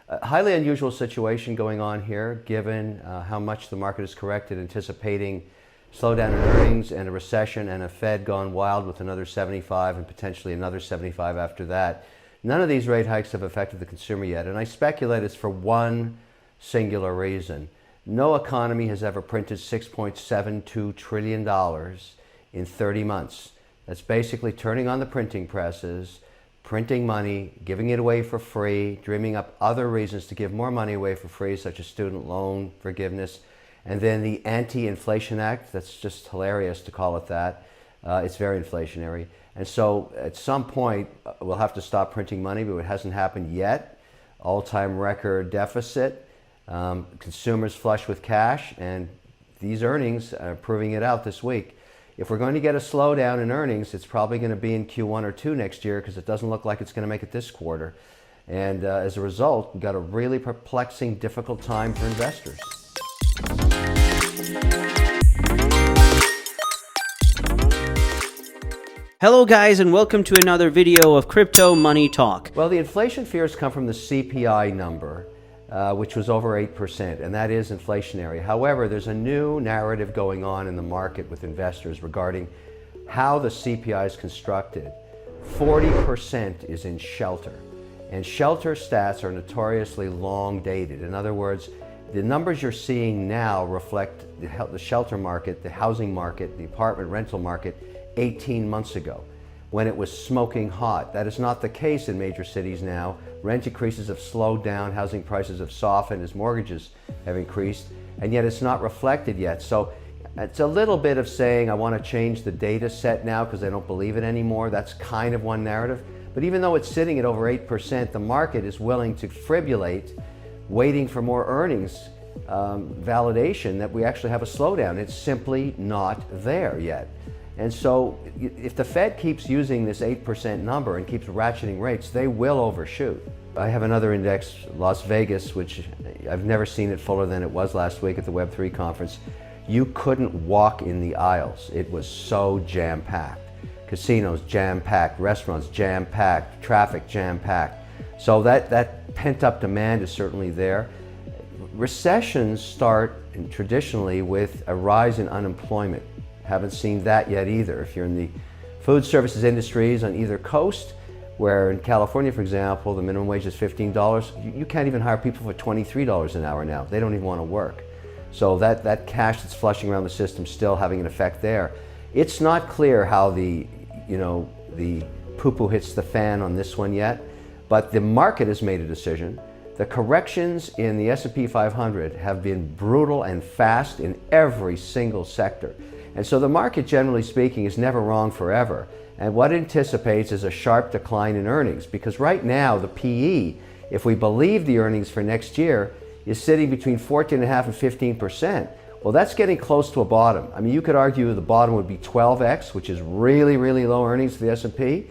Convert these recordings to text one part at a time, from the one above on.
A highly unusual situation going on here, given how much the market is corrected, anticipating slowdown in earnings and a recession and a Fed gone wild with another 75 and potentially another 75 after that. None of these rate hikes have affected the consumer yet, and I speculate it's for one singular reason. No economy has ever printed $6.72 trillion in 30 months. That's basically turning on the printing presses, printing money, giving it away for free, dreaming up other reasons to give more money away for free, such as student loan forgiveness, and then the Anti-Inflation Act. That's just hilarious to call it that. It's very inflationary. And so at some point, we'll have to stop printing money, but it hasn't happened yet. All-time record deficit, consumers flush with cash, and these earnings are proving it out this week. If we're going to get a slowdown in earnings, it's probably going to be in Q1 or 2 next year, because it doesn't look like it's going to make it this quarter. And as a result, we've got a really perplexing, difficult time for investors. Hello guys, and welcome to another video of Crypto Money Talk. Well, the inflation fears come from the CPI number, which was over 8%, and that is inflationary. However, there's a new narrative going on in the market with investors regarding how the CPI is constructed. 40% is in shelter, and shelter stats are notoriously long dated. In other words, the numbers you're seeing now reflect the shelter market, the housing market, the apartment rental market 18 months ago, when it was smoking hot. That is not the case in major cities now. Rent increases have slowed down, housing prices have softened as mortgages have increased, and yet it's not reflected yet. So it's a little bit of saying, I want to change the data set now because I don't believe it anymore. That's kind of one narrative. But even though it's sitting at over 8%, the market is willing to fibrillate, waiting for more earnings validation that we actually have a slowdown. It's simply not there yet. And so if the Fed keeps using this 8% number and keeps ratcheting rates, they will overshoot. I have another index, Las Vegas, which I've never seen it fuller than it was last week at the Web3 conference. You couldn't walk in the aisles. It was so jam-packed. Casinos jam-packed, restaurants jam-packed, traffic jam-packed. So that pent-up demand is certainly there. Recessions start traditionally with a rise in unemployment. Haven't seen that yet either. If you're in the food services industries on either coast, where in California, for example, the minimum wage is $15, you can't even hire people for $23 an hour now. They don't even want to work. So that cash that's flushing around the system is still having an effect there. It's not clear how the poo-poo hits the fan on this one yet, but the market has made a decision. The corrections in the S&P 500 have been brutal and fast in every single sector. And so the market, generally speaking, is never wrong forever. And what it anticipates is a sharp decline in earnings, because right now the PE, if we believe the earnings for next year, is sitting between 14.5% and 15%. Well, that's getting close to a bottom. I mean, you could argue the bottom would be 12x, which is really, really low earnings for the S&P.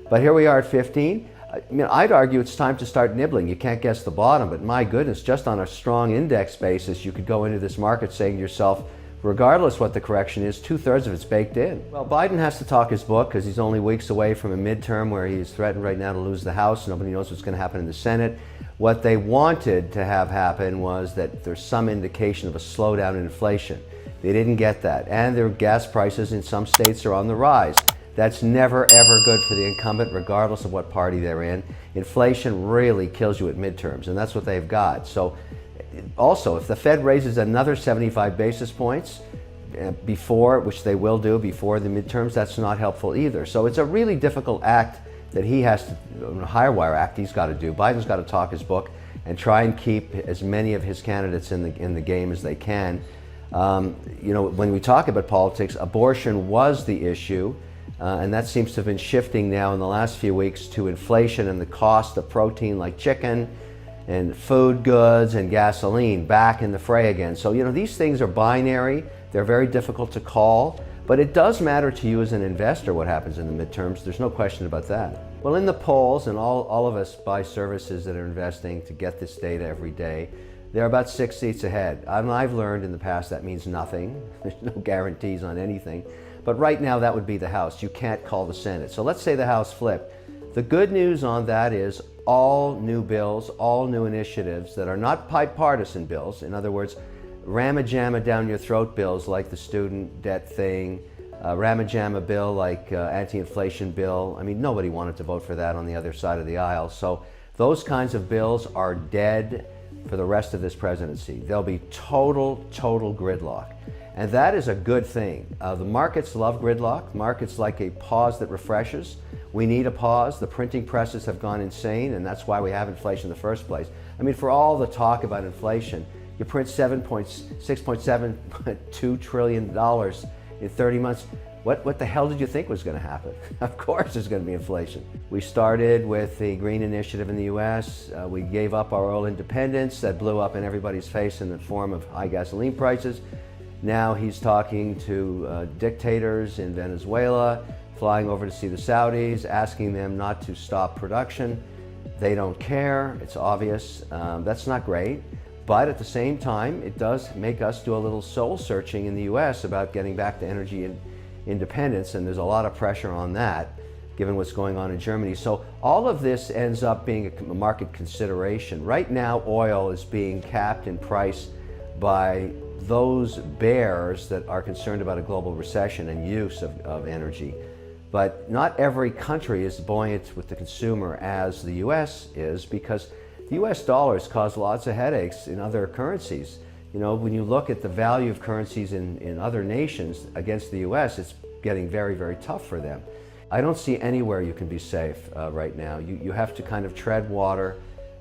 But here we are at 15. I mean, I'd argue it's time to start nibbling. You can't guess the bottom, but my goodness, just on a strong index basis, you could go into this market saying to yourself, regardless what the correction is, 2/3 of it's baked in. Well, Biden has to talk his book because he's only weeks away from a midterm where he's threatened right now to lose the House. Nobody knows what's going to happen in the Senate. What they wanted to have happen was that there's some indication of a slowdown in inflation. They didn't get that. And their gas prices in some states are on the rise. That's never, ever good for the incumbent, regardless of what party they're in. Inflation really kills you at midterms, and that's what they've got. So also, if the Fed raises another 75 basis points before, which they will do before the midterms, that's not helpful either. So it's a really difficult act that he has to, higher wire act he's got to do. Biden's got to talk his book and try and keep as many of his candidates in the game as they can. You know, when we talk about politics, abortion was the issue, and that seems to have been shifting now in the last few weeks to inflation and the cost of protein like chicken and food goods and gasoline back in the fray again. So, you know, these things are binary. They're very difficult to call, but it does matter to you as an investor what happens in the midterms. There's no question about that. Well, in the polls, and all of us buy services that are investing to get this data every day, they're about 6 seats ahead. And I've learned in the past that means nothing. There's no guarantees on anything. But right now that would be the House. You can't call the Senate. So let's say the House flipped. The good news on that is all new bills, all new initiatives that are not bipartisan bills, in other words, ramma-jamma down your throat bills like the student debt thing, ramma-jamma bill like anti-inflation bill. I mean, nobody wanted to vote for that on the other side of the aisle. So those kinds of bills are dead for the rest of this presidency. There'll be total gridlock. And that is a good thing. The markets love gridlock. Markets like a pause that refreshes. We need a pause. The printing presses have gone insane, and that's why we have inflation in the first place. I mean, for all the talk about inflation, you print $6.72 trillion in 30 months. What the hell did you think was going to happen? Of course there's going to be inflation. We started with the Green Initiative in the US. We gave up our oil independence. That blew up in everybody's face in the form of high gasoline prices. Now he's talking to dictators in Venezuela, flying over to see the Saudis, asking them not to stop production. They don't care, it's obvious. That's not great. But at the same time, it does make us do a little soul searching in the US about getting back to energy independence, and there's a lot of pressure on that given what's going on in Germany. So all of this ends up being a market consideration. Right now, oil is being capped in price by those bears that are concerned about a global recession and use of energy. But not every country is buoyant with the consumer as the US is, because the US dollars cause lots of headaches in other currencies. You know, when you look at the value of currencies in other nations against the US, it's getting very tough for them. I don't see anywhere you can be safe right now. You have to kind of tread water.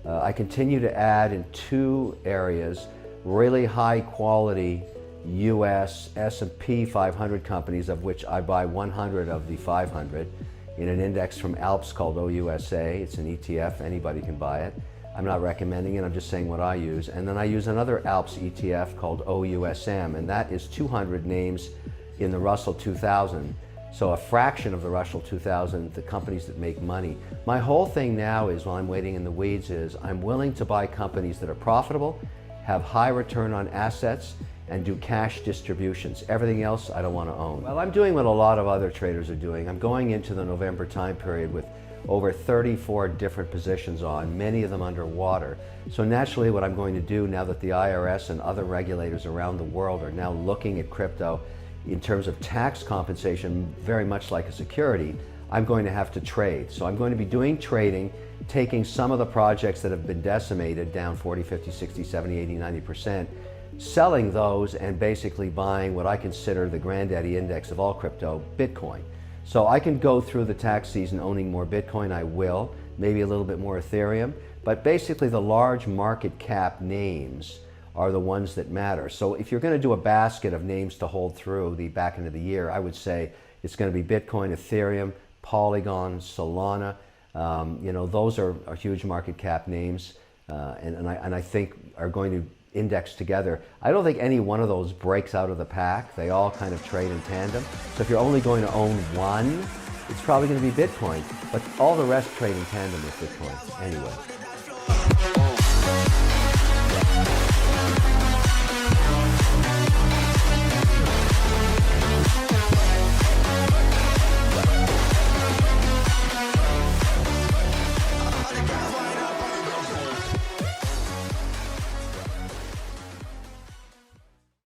I continue to add in 2 areas really high quality US S&P 500 companies, of which I buy 100 of the 500 in an index from ALPS called OUSA. It's an ETF, anybody can buy it. I'm not recommending it, I'm just saying what I use. And then I use another ALPS ETF called OUSM, and that is 200 names in the Russell 2000. So a fraction of the Russell 2000, the companies that make money. My whole thing now is, while I'm waiting in the weeds, is I'm willing to buy companies that are profitable, have high return on assets, and do cash distributions. Everything else I don't want to own. Well, I'm doing what a lot of other traders are doing. I'm going into the November time period with over 34 different positions on, many of them underwater. So naturally what I'm going to do, now that the IRS and other regulators around the world are now looking at crypto in terms of tax compensation, very much like a security, I'm going to have to trade. So I'm going to be doing trading, taking some of the projects that have been decimated, down 40, 50, 60, 70, 80, 90%, selling those and basically buying what I consider the granddaddy index of all crypto, Bitcoin. So I can go through the tax season owning more Bitcoin, I will, maybe a little bit more Ethereum, but basically the large market cap names are the ones that matter. So if you're going to do a basket of names to hold through the back end of the year, I would say it's going to be Bitcoin, Ethereum, Polygon, Solana. You know, those are huge market cap names, and I think are going to index together. I don't think any one of those breaks out of the pack. They all kind of trade in tandem. So if you're only going to own one, it's probably going to be Bitcoin, but all the rest trade in tandem with Bitcoin anyway.